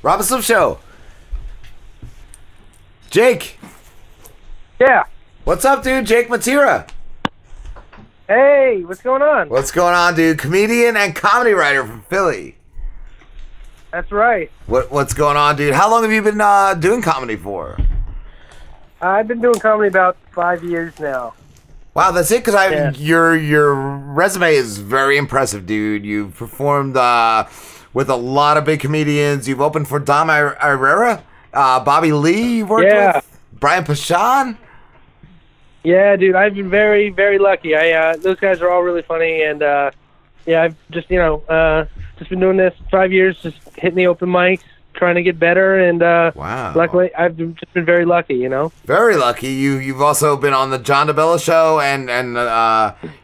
Rob and Slim Show. Jake. Yeah. What's up, dude? Jake Mattera. Hey, what's going on? What's going on, dude? Comedian and comedy writer from Philly. That's right. What's going on, dude? How long have you been doing comedy for? I've been doing comedy about 5 years now. Wow, that's it? Because your resume is very impressive, dude. You've performed with a lot of big comedians. You've opened for Dom Irrera, Bobby Lee you've worked with, Brian Pashan. Yeah, dude, I've been very, very lucky. Those guys are all really funny, and I've just just been doing this 5 years, just hitting the open mics, trying to get better, and wow. Luckily, I've just been very lucky, Very lucky. You've also been on the John DeBella show, and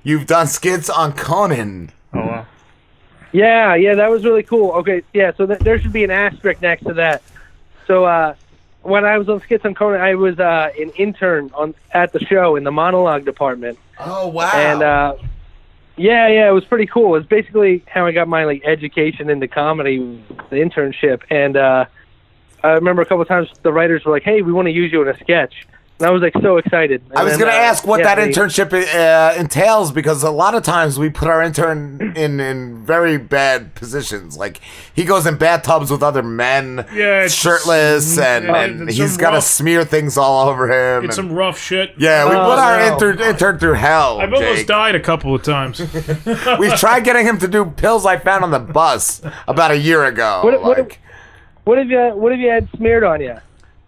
you've done skits on Conan. Oh wow. Yeah, that was really cool. Okay, yeah, so there should be an asterisk next to that. So when I was on skits on Conan, I was an intern at the show in the monologue department. Oh wow. And yeah, it was pretty cool. It's basically how I got my education into comedy, the internship. And I remember a couple of times the writers were like, "Hey, we want to use you in a sketch." And I was so excited. And I was going to ask what that internship entails, because a lot of times we put our intern in very bad positions. Like, he goes in bathtubs with other men, shirtless, and he's got to smear things all over him. It's some rough shit. Yeah, we put our intern through hell. I've almost died a couple of times. We've tried getting him to do pills I found on the bus about a year ago. What have you had smeared on you?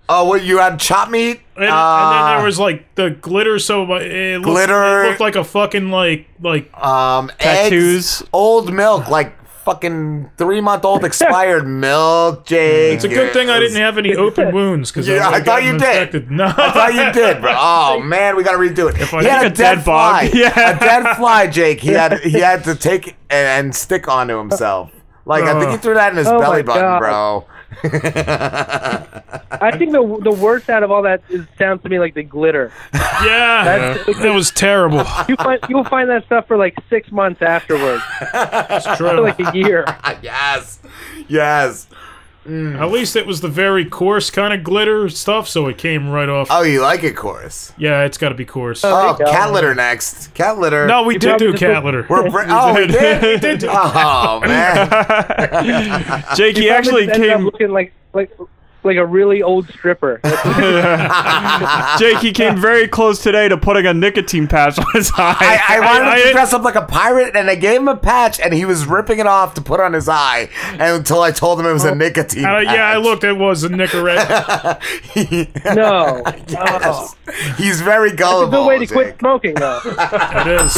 Oh, well, you had chop meat? And then there was, the glitter, so it looked like a fucking, tattoos. Eggs, old milk, fucking 3-month-old expired milk, Jake. It's a good thing I didn't have any open wounds, because I thought you did. No. I thought you did, bro. Oh, man, we got to redo it. If he had a dead fly. A dead fly, Jake. He had to take and stick onto himself. I think he threw that in his belly button, bro. I think the worst out of all that sounds to me like the glitter. Yeah, that was terrible. You'll find that stuff for 6 months afterwards. That's true. For a year. Yes. At least it was the very coarse kind of glitter stuff, so it came right off. Oh, you like it coarse? Yeah, it's got to be coarse. Oh, cat litter next. Cat litter. No, we did do cat litter. We did? Oh, man. Jake, he actually came... looking like a really old stripper. Jake, he came very close today to putting a nicotine patch on his eye. I wanted him to dress up like a pirate, and I gave him a patch, and he was ripping it off to put on his eye until I told him it was a nicotine patch. Yeah, I looked. It was a Nicorette. No. Yes. He's very gullible. That's a good way to quit smoking, though. It is.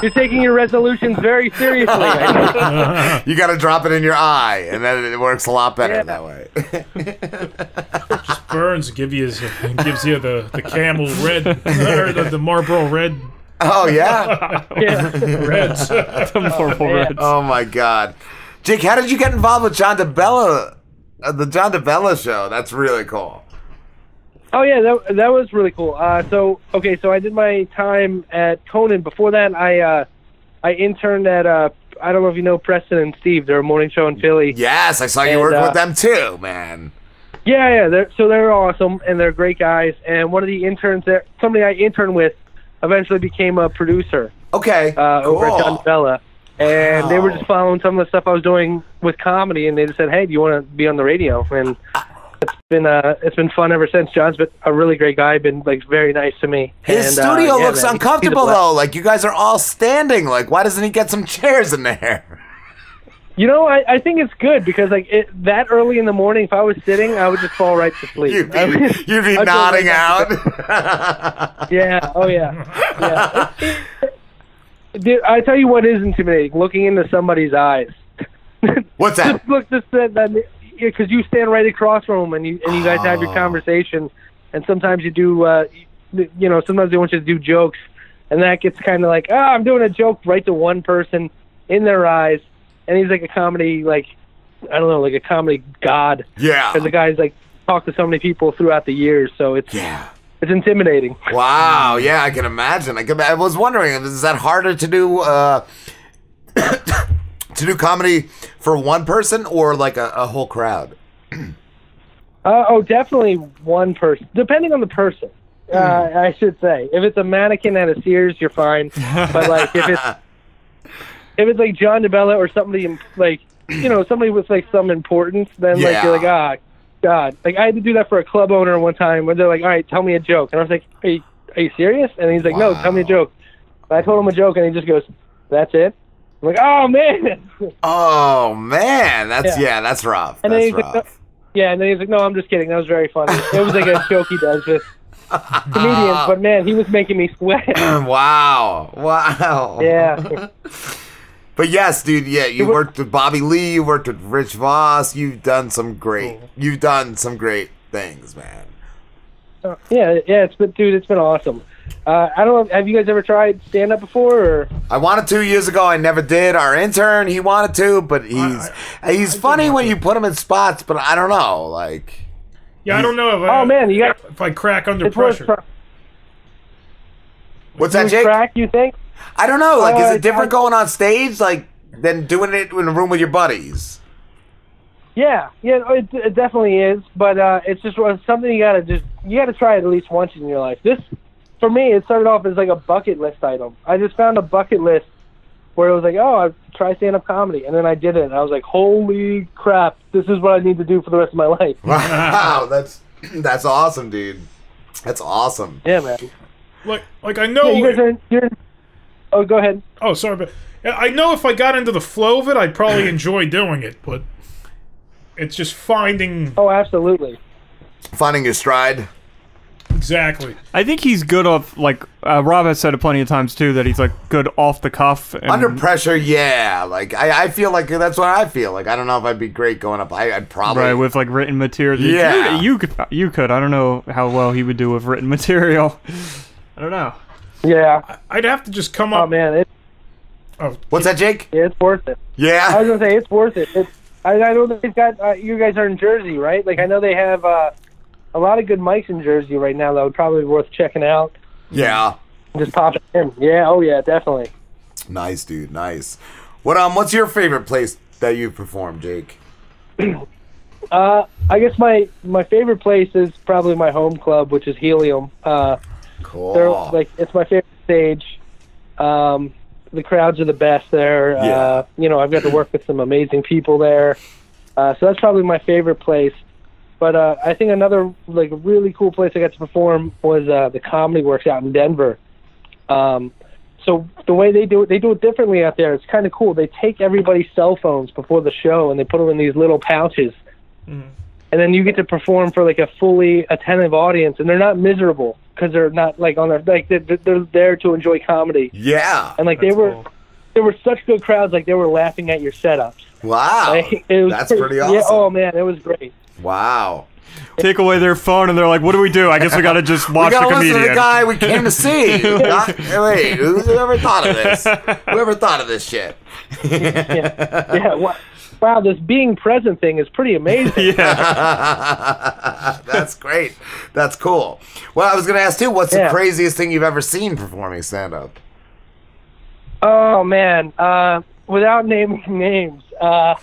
You're taking your resolutions very seriously. You got to drop it in your eye, and then it works a lot better that way. Just burns, gives you the Camel Red, or the Marlboro Red. Oh yeah, Reds. The Marlboro Reds. Oh my God, Jake, how did you get involved with John DeBella, the John DeBella show? That's really cool. Oh yeah, that was really cool. So I did my time at Conan. Before that, I interned at I don't know if you know Preston and Steve. They're a morning show in Philly. Yes, I saw you work with them too, man. Yeah, they're awesome, and they're great guys. And one of the interns there, somebody I interned with, eventually became a producer. Okay, over at John DeBella. And they were just following some of the stuff I was doing with comedy, and they just said, "Hey, do you want to be on the radio?" And it's been fun ever since. John's been a really great guy, been very nice to me. His studio looks uncomfortable though. You guys are all standing. Why doesn't he get some chairs in there? I think it's good because that early in the morning, if I was sitting, I would just fall right to sleep. You'd be nodding out. Yeah. Oh yeah. Dude, I tell you what is intimidating: looking into somebody's eyes. What's that? Because you stand right across from them, and you guys have your conversation, and sometimes you do, sometimes they want you to do jokes, and that gets kind of I'm doing a joke right to one person in their eyes, and he's like a comedy, I don't know, like a comedy god. Yeah. Because the guy's talked to so many people throughout the years, so it's intimidating. Wow, yeah, I can imagine. I was wondering, is that harder to do to do comedy for one person or like a whole crowd? Definitely one person, depending on the person. I should say, if it's a mannequin at a Sears, you're fine. But like if it's like John DeBella or somebody like somebody with like some importance, then like you're like, ah, God. Like I had to do that for a club owner one time where they're like, all right, tell me a joke, and I was like, are you serious? And he's like, no, tell me a joke. And I told him a joke, and he just goes, that's it. I'm like, oh man. Oh man, that's rough. And that's then rough. Like, and then he's like, no, I'm just kidding. That was very funny. It was like a joke he does with comedians, but man, he was making me sweat. Wow. Yeah. But yes, dude, you worked with Bobby Lee, you worked with Rich Voss, you've done some great things, man. It's been awesome. I don't know, have you guys ever tried stand-up before? Or? I wanted to years ago. I never did. Our intern, he wanted to, but he's funny when you put him in spots, but I don't know. Like, I don't know if I crack under pressure. What's that, Jake? Crack, you think? I don't know. Like, is it different going on stage, like, than doing it in a room with your buddies? Yeah, it definitely is. But it's just something you gotta try it at least once in your life. This, for me, it started off as like a bucket list item. I just found a bucket list where it was like, oh, I'll try stand-up comedy, and then I did it, and I was like, holy crap, this is what I need to do for the rest of my life. Wow, that's awesome, dude. That's awesome. Yeah, man. Like I know. Oh, go ahead. Oh, sorry, but I know if I got into the flow of it, I'd probably enjoy doing it, but it's just finding. Oh, absolutely. Finding your stride. Exactly. I think he's good off, like, Rob has said it plenty of times, too, that he's, like, good off the cuff. And under pressure, yeah. Like, I feel like that's what I feel. Like, I don't know if I'd be great going up. I'd probably... Right, with, like, written material. Yeah. You could. I don't know how well he would do with written material. I don't know. Yeah. I'd have to just come up... Oh, man. What's that, Jake? Yeah, it's worth it. Yeah. I was going to say, it's worth it. I know they've got... you guys are in Jersey, right? Like, I know they have... a lot of good mics in Jersey right now that would probably be worth checking out. Yeah. Just pop it in. Yeah, oh yeah, definitely. Nice, dude, nice. What's your favorite place that you've performed, Jake? I guess my favorite place is probably my home club, which is Helium. Cool. It's my favorite stage. The crowds are the best there. Yeah. I've got to work with some amazing people there. So that's probably my favorite place. But I think another like really cool place I got to perform was the Comedy Works out in Denver. So the way they do it differently out there. It's kind of cool. They take everybody's cell phones before the show and they put them in these little pouches, and then you get to perform for like a fully attentive audience, and they're not miserable because they're not like on their like they're there to enjoy comedy. Yeah, and like they were such good crowds. Like they were laughing at your setups. Wow, like, it was that's pretty awesome. Yeah, oh man, it was great. Wow. Take away their phone and they're like, what do we do? I guess we gotta just watch the comedian. Listen to the guy we came to see. Wait, whoever thought of this? Whoever thought of this shit? Yeah. Wow, this being present thing is pretty amazing. Yeah. That's great. That's cool. Well, I was going to ask, too, what's the craziest thing you've ever seen performing stand-up? Oh, man. Without naming names, I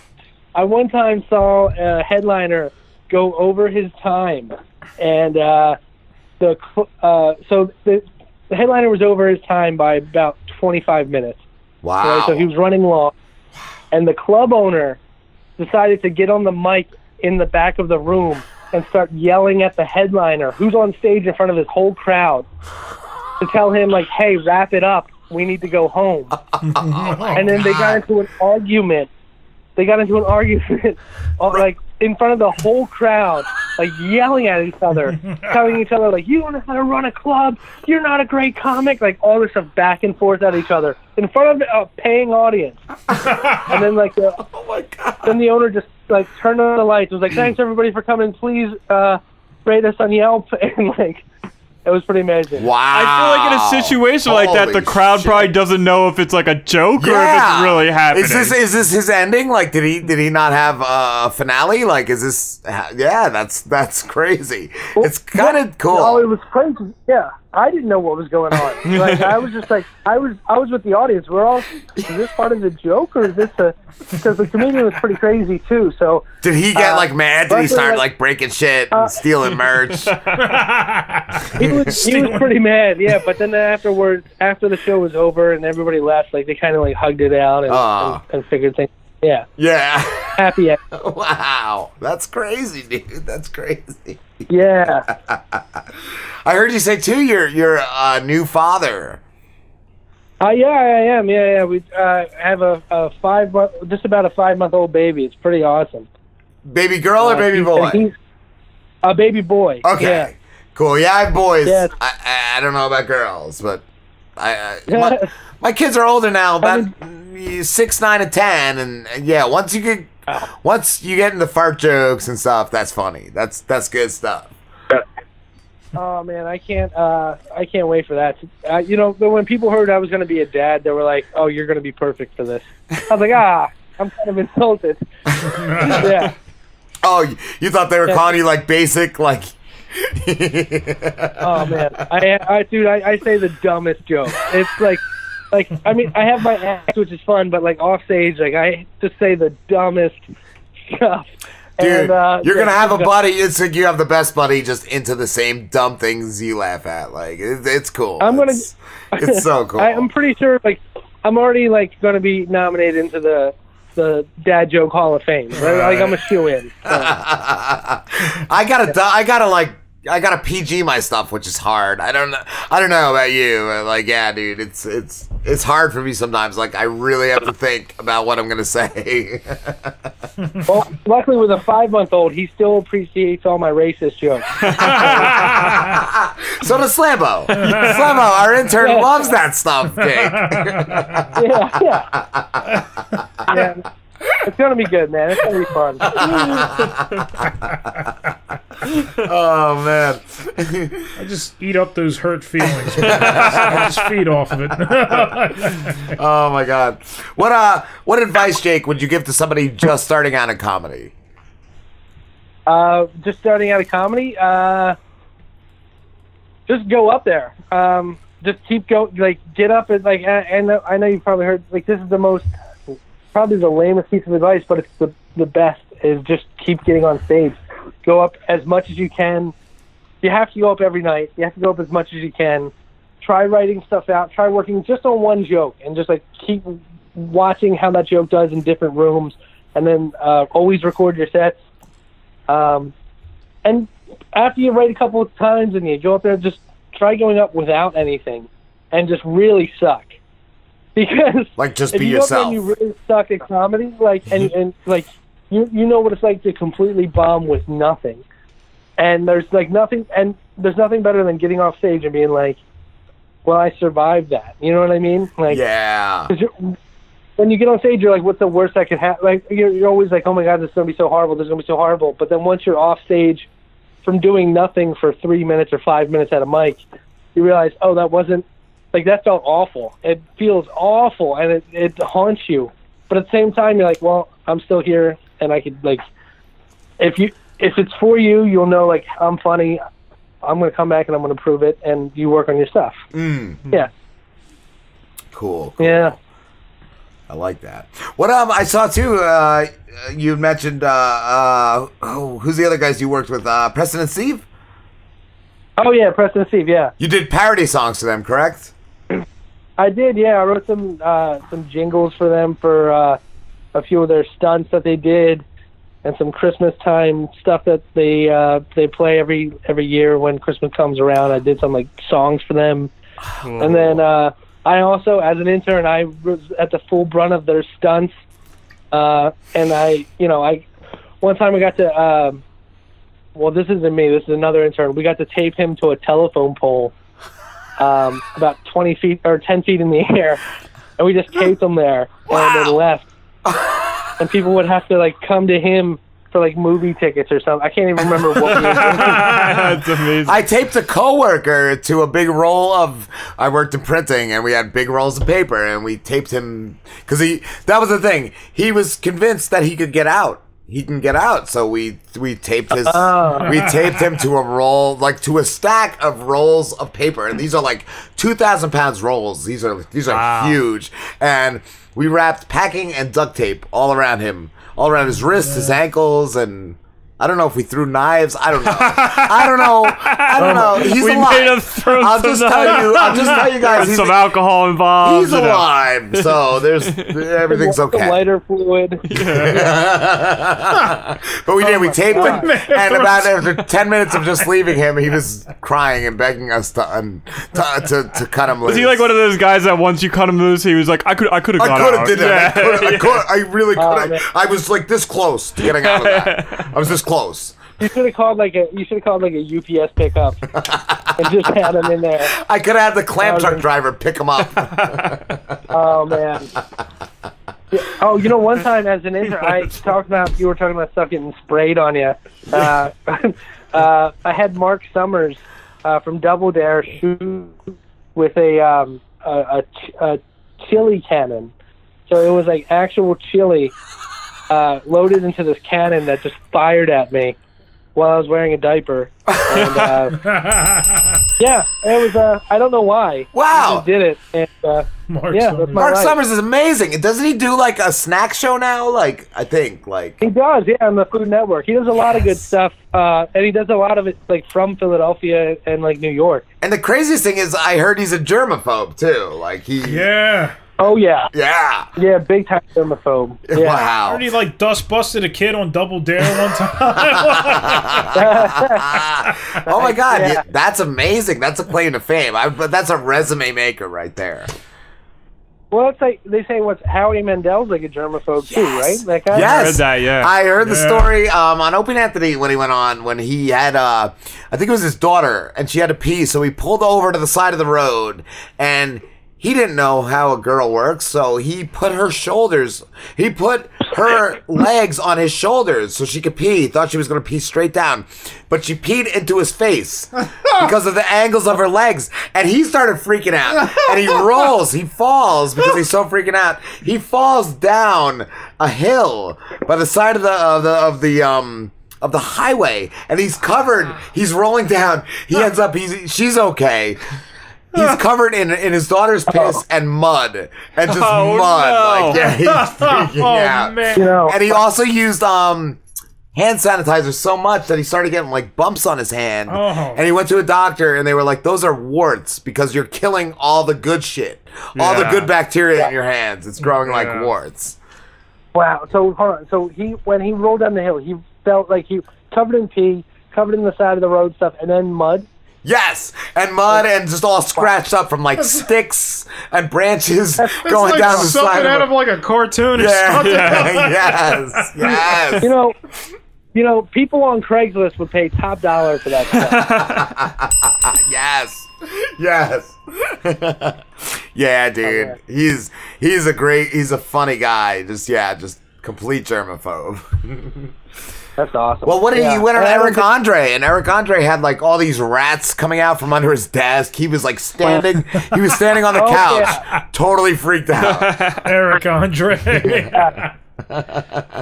one time saw a headliner go over his time, and the headliner was over his time by about 25 minutes. Wow. Right? So he was running long, and the club owner decided to get on the mic in the back of the room and start yelling at the headliner, who's on stage in front of his whole crowd, to tell him, like, hey, wrap it up. We need to go home. And then they got into an argument. Like, in front of the whole crowd, like, yelling at each other, telling each other, like, you don't know how to run a club, you're not a great comic, like, all this stuff back and forth at each other, in front of a paying audience. And then, like, oh my God. Then the owner just, like, turned on the lights, was like, thanks, everybody, for coming, please rate us on Yelp, and, like, it was pretty amazing. Wow. I feel like in a situation like that, the crowd probably doesn't know if it's like a joke or if it's really happening. Is this his ending? Like, did he not have a finale? Like, is this? Yeah, that's crazy. It's kind of cool. Oh, it was crazy. Yeah, I didn't know what was going on. Like I was just like I was with the audience. We're all, is this part of the joke or is this because the comedian was pretty crazy too. So did he get like mad? Did he start like breaking shit and stealing merch? He was pretty mad, yeah. But then afterwards, after the show was over and everybody left, like they kind of like hugged it out and figured things. Yeah. Yeah. Happy. Wow, that's crazy, dude. That's crazy. Yeah. I heard you say too. You're a new father. Yeah, I am. Yeah. We have a just about a 5-month-old baby. It's pretty awesome. Baby girl or baby boy? He's a baby boy. Okay. Yeah. Cool. Yeah, I have boys. Yeah. I don't know about girls, but my kids are older now, about 6, 9, and 10, and yeah, once you get into fart jokes and stuff, that's funny. That's good stuff. Oh man, I can't wait for that. When people heard I was going to be a dad, they were like, "Oh, you're going to be perfect for this." I was like, I'm kind of insulted. Yeah. Oh, you thought they were calling you like basic, like? Oh man, I say the dumbest joke. It's like I mean, I have my act, which is fun, but like off stage, like I just say the dumbest stuff. Dude, you're gonna have a buddy. It's like you have the best buddy, just into the same dumb things you laugh at. Like it's cool. It's so cool. I'm pretty sure. Like I'm already like gonna be nominated into the Dad Joke Hall of Fame. Right? Like I'm a shoo-in. So. I gotta PG my stuff, which is hard. I don't know about you. Like, yeah, dude, it's hard for me sometimes. Like, I really have to think about what I'm gonna say. Well, luckily with a 5-month-old, he still appreciates all my racist jokes. So does Slambo. Slambo, our intern, loves that stuff, Jake. Yeah. It's gonna be good, man. It's gonna be fun. Oh man, I just eat up those hurt feelings. I just feed off of it. Oh my god, what advice, Jake, would you give to somebody just starting out in comedy? Just starting out in comedy, just go up there. Just keep going. Like get up and like. And I know you've probably heard like this is the most. Probably the lamest piece of advice, but it's the best, is just keep getting on stage. Go up as much as you can. You have to go up every night. You have to go up as much as you can. Try writing stuff out. Try working just on one joke and just like keep watching how that joke does in different rooms, and then always record your sets. And after you write a couple of times and you go up there, just try going up without anything and just really suck. Because like just if be you yourself. And you really suck at comedy, like and like you know what it's like to completely bomb with nothing, and there's nothing better than getting off stage and being like, well, I survived that. You know what I mean? Like, yeah. When you get on stage, you're like, what's the worst that could happen? Like you're always like, oh my god, this is gonna be so horrible. This is gonna be so horrible. But then once you're off stage, from doing nothing for 3 minutes or 5 minutes at a mic, you realize, oh, that wasn't. Like, that felt awful. It feels awful, and it haunts you. But at the same time, you're like, well, I'm still here, and I could, like, if it's for you, you'll know, like, I'm funny. I'm going to come back, and I'm going to prove it, and you work on your stuff. Yeah. Cool. Yeah. I like that. What I saw, too, you mentioned, who's the other guys you worked with? Preston and Steve? Oh, yeah, Preston and Steve, yeah. You did parody songs for them, correct? I did, yeah. I wrote some jingles for them for a few of their stunts that they did, and some Christmas time stuff that they play every year when Christmas comes around. I did some like songs for them, and then I also, as an intern, I was at the full brunt of their stunts, and I one time I got to. Well, this isn't me. This is another intern. We got to tape him to a telephone pole about 20 feet or 10 feet in the air, and we just taped him there and then left. And people would have to like come to him for like movie tickets or something. I can't even remember what we were doing. That's amazing. I taped a coworker to a big roll of. I worked in printing, and we had big rolls of paper, and we taped him because that was the thing. He was convinced that he could get out. he can get out. So we taped his we taped him to a roll, like to a stack of rolls of paper, and these are like 2,000 pounds rolls. These are huge, and we wrapped packing and duct tape all around him, all around his wrists, his ankles, and I don't know if we threw knives. I don't know. I don't know. He's alive. I'll just tell you guys. There's some alcohol involved. He's alive, so everything's okay. Lighter fluid. But we did. We taped him, and about after 10 minutes of just leaving him, he was crying and begging us to cut him loose. Was he like one of those guys that once you cut him loose, he was like, I could have got out. Did that. I really could have. I was like this close to getting out of that. I was this close. You should have called like a UPS pickup and just had him in there. I could have had the clamp truck driver pick him up. Oh man. Oh, you know, one time as an intern, you were talking about stuff getting sprayed on you. I had Mark Summers from Double Dare shoot with a chili cannon. So it was like actual chili. Loaded into this cannon that just fired at me while I was wearing a diaper. And, yeah, it was, I don't know why. Wow. He just did it. And, Mark Summers is amazing. Doesn't he do, like, a snack show now? Like, I think, like... He does, yeah, on the Food Network. He does a lot of good stuff, and he does a lot of it, like, from Philadelphia and, like, New York. And the craziest thing is I heard he's a germaphobe, too. Like, he... Yeah. Oh, yeah. Yeah. Yeah, big time germaphobe. Yeah. Wow. I heard he, like, dust busted a kid on Double Dare one time. Oh, my God. Yeah, that's amazing. That's a claim to fame. But that's a resume maker right there. Well, it's like they say Howie Mandel's like a germaphobe too, right? That guy? Yes. I heard that, yeah. I heard the story on Opie and Anthony when he went on, when he had, I think it was his daughter, and she had to pee, so he pulled over to the side of the road, and he didn't know how a girl works, so he put her legs on his shoulders so she could pee. He thought she was going to pee straight down, but she peed into his face because of the angles of her legs, and he started freaking out, and he falls because he's so freaking out. He falls down a hill by the side of the highway, and he's covered. He's rolling down. He ends up. She's okay. He's covered in his daughter's piss and mud, and just mud. No. Like, yeah, he's freaking out. Man. You know, And he also used hand sanitizer so much that he started getting like bumps on his hand. Oh. And he went to a doctor, and they were like, "Those are warts because you're killing all the good shit, all the good bacteria in your hands. It's growing like warts." wow. So hold on. So when he rolled down the hill, he felt like he covered in pee, covered in the side of the road stuff, and then mud. Yes, and mud and just all scratched up from like sticks and branches going like down the side something out of like a cartoon or something. Yes. You know, people on Craigslist would pay top dollar for that stuff. Yes. Yeah, dude. He's a funny guy. Just complete germaphobe. That's awesome. Well, what did he went on Eric Andre, and Eric Andre had like all these rats coming out from under his desk. He was like standing. He was standing on the couch, totally freaked out. Eric Andre.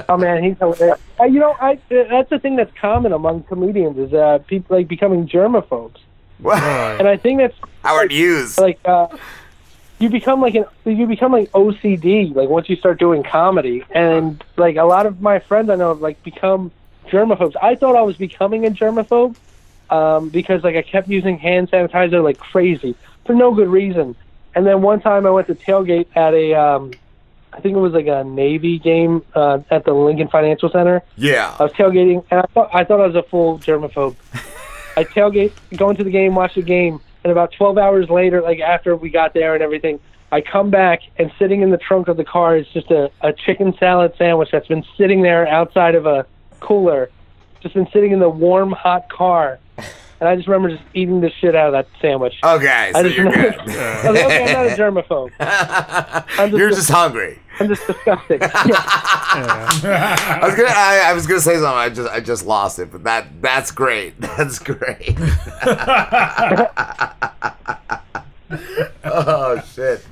Oh man, he's hilarious. You know, that's the thing that's common among comedians is people like becoming germaphobes. And I think that's Howard Hughes. Like you become like OCD like once you start doing comedy, and like a lot of my friends I know have like become germaphobes. I thought I was becoming a germaphobe because like I kept using hand sanitizer like crazy for no good reason. And then one time I went to tailgate at a I think it was like a Navy game at the Lincoln Financial Center. Yeah. I was tailgating, and I thought I was a full germaphobe. I tailgate, go into the game, watch the game, and about 12 hours later, like after we got there and everything, I come back, and sitting in the trunk of the car is just a chicken salad sandwich that's been sitting there outside of a cooler, just been sitting in the warm, hot car. And I just remember just eating the shit out of that sandwich. Okay, so you're good. I was like, okay, I'm not a germaphobe. You're just hungry. I'm just disgusting. Yeah. I was gonna say something. I just lost it, but that's great. That's great. Oh shit.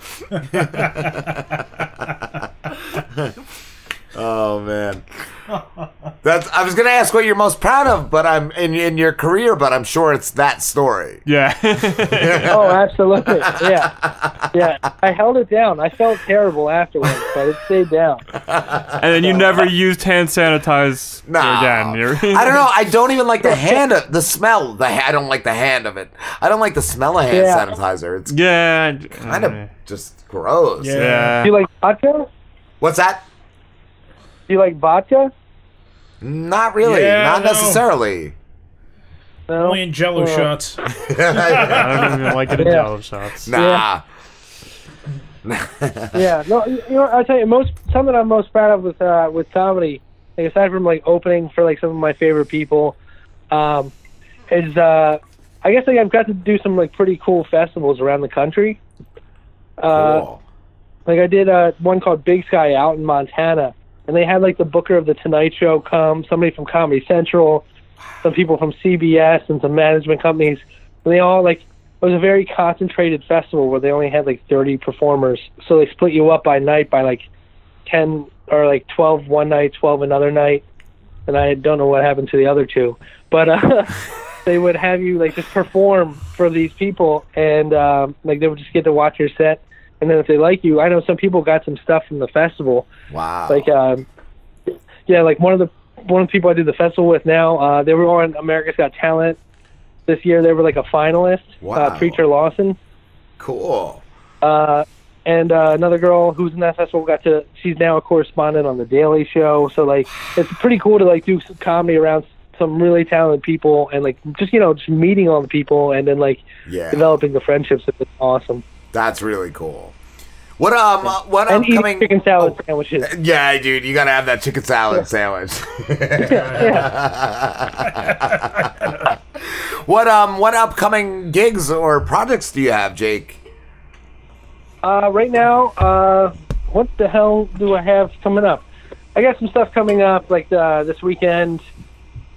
Oh man. I was gonna ask what you're most proud of, but I'm in your career, but I'm sure it's that story. Yeah. Oh, absolutely. Yeah. I held it down. I felt terrible afterwards, but it stayed down. And then you never used hand sanitizer again. I don't know. I don't even like the smell. I don't like the hand of it. I don't like the smell of hand sanitizer. It's kind of just gross. Yeah. Do you like vodka? What's that? Do you like vodka? Not really. Not necessarily. No? Only in Jello shots. I don't even like it in Jello shots. Nah. Yeah. No. You know, I'll tell you, something I'm most proud of with comedy, like aside from like opening for like some of my favorite people, is I guess like I've got to do some like pretty cool festivals around the country. Cool. Like I did one called Big Sky out in Montana. And they had like the booker of the Tonight Show come, somebody from Comedy Central, some people from CBS, and some management companies. And they all it was a very concentrated festival where they only had like 30 performers. So they split you up by night by like 10 or like 12 one night, 12 another night. And I don't know what happened to the other two. But they would have you like just perform for these people, and like they would just get to watch your set. And then if they like you, I know some people got some stuff from the festival. Wow. Like, like one of the people I do the festival with now, they were on America's Got Talent this year. They were like a finalist. Wow. Preacher Lawson. Cool. And another girl who's in that festival she's now a correspondent on The Daily Show. So like, it's pretty cool to like do some comedy around some really talented people, and like just meeting all the people, and then like developing the friendships. It's awesome. That's really cool. What upcoming chicken salad sandwiches? Yeah, dude, you gotta have that chicken salad sandwich. What upcoming gigs or projects do you have, Jake? Right now, what the hell do I have coming up? I got some stuff coming up like this weekend.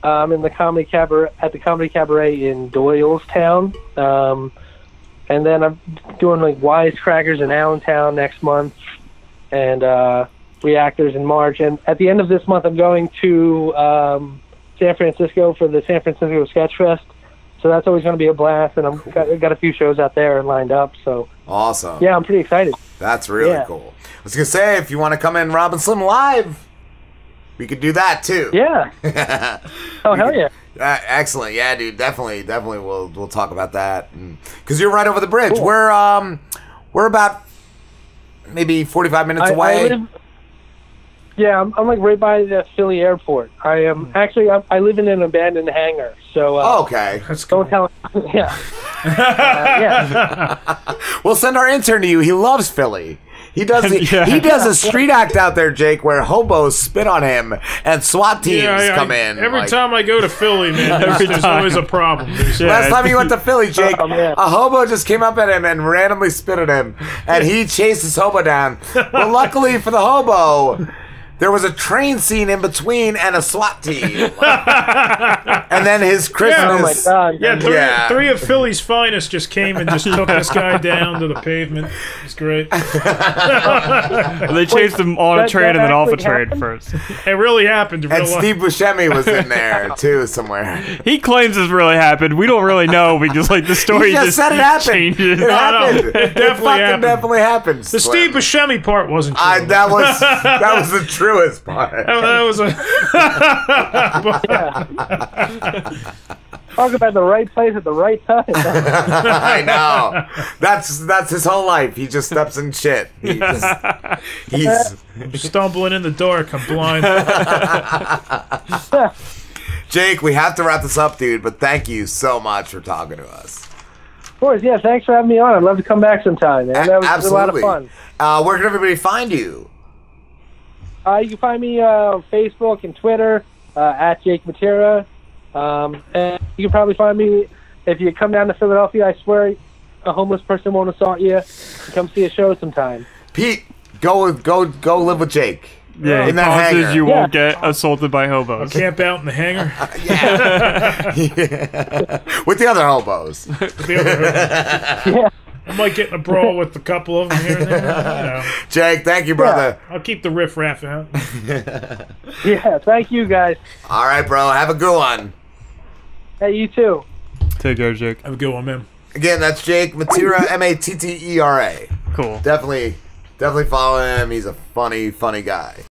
In the comedy cabaret in Doylestown. And then I'm doing like Wisecrackers in Allentown next month, and Reactors in March. And at the end of this month, I'm going to San Francisco for the San Francisco Sketch Fest. So that's always going to be a blast, and I've got a few shows out there lined up. So awesome. Yeah, I'm pretty excited. That's really cool. I was gonna say, if you want to come in Rob and Slim live, we could do that too. Yeah. Oh hell yeah. Excellent, yeah, dude. Definitely. We'll talk about that, because you're right over the bridge. Cool. We're about maybe 45 minutes away. I'm like right by the Philly airport. I am actually I live in an abandoned hangar. So okay, that's cool. Don't tell. Yeah. We'll send our intern to you. He loves Philly. He does he does a street act out there, Jake, where hobos spit on him and SWAT teams come in. Every time I go to Philly, man, there's always a problem. Last time you went to Philly, Jake, a hobo just came up at him and randomly spit at him, and he chased his hobo down. But luckily for the hobo, there was a train scene in between and a SWAT team. And then his Christmas. Oh my God. Yeah, three of Philly's finest just came and just took this guy down to the pavement. It's great. They chased him on a train and then off a train first. It really happened. And Steve Buscemi was in there too somewhere. He claims this really happened. We don't really know because like the story he just said it happened. Changes. It happened. It definitely happened. The Steve Buscemi part wasn't true. That was the truest part. That was Talk about the right place at the right time. I know. That's his whole life. He just steps in shit. He's stumbling in the dark. I'm blind. Jake, we have to wrap this up, dude, but thank you so much for talking to us. Of course, yeah, thanks for having me on. I'd love to come back sometime, man. That was a lot of fun. Where can everybody find you? You can find me on Facebook and Twitter at Jake Mattera. And you can probably find me if you come down to Philadelphia. I swear a homeless person won't assault you. Come see a show sometime. Pete, go live with Jake. Yeah, in that hangar. You won't get assaulted by hobos. Camp out in the hangar. With the other hobos. Yeah. I might get in a brawl with a couple of them here and there. You know. Jake, thank you, brother. I'll keep the riff-raff out. Yeah, thank you, guys. All right, bro. Have a good one. Hey, you too. Take care, Jake. Have a good one, man. Again, that's Jake Mattera, Mattera. Cool. Definitely follow him. He's a funny guy.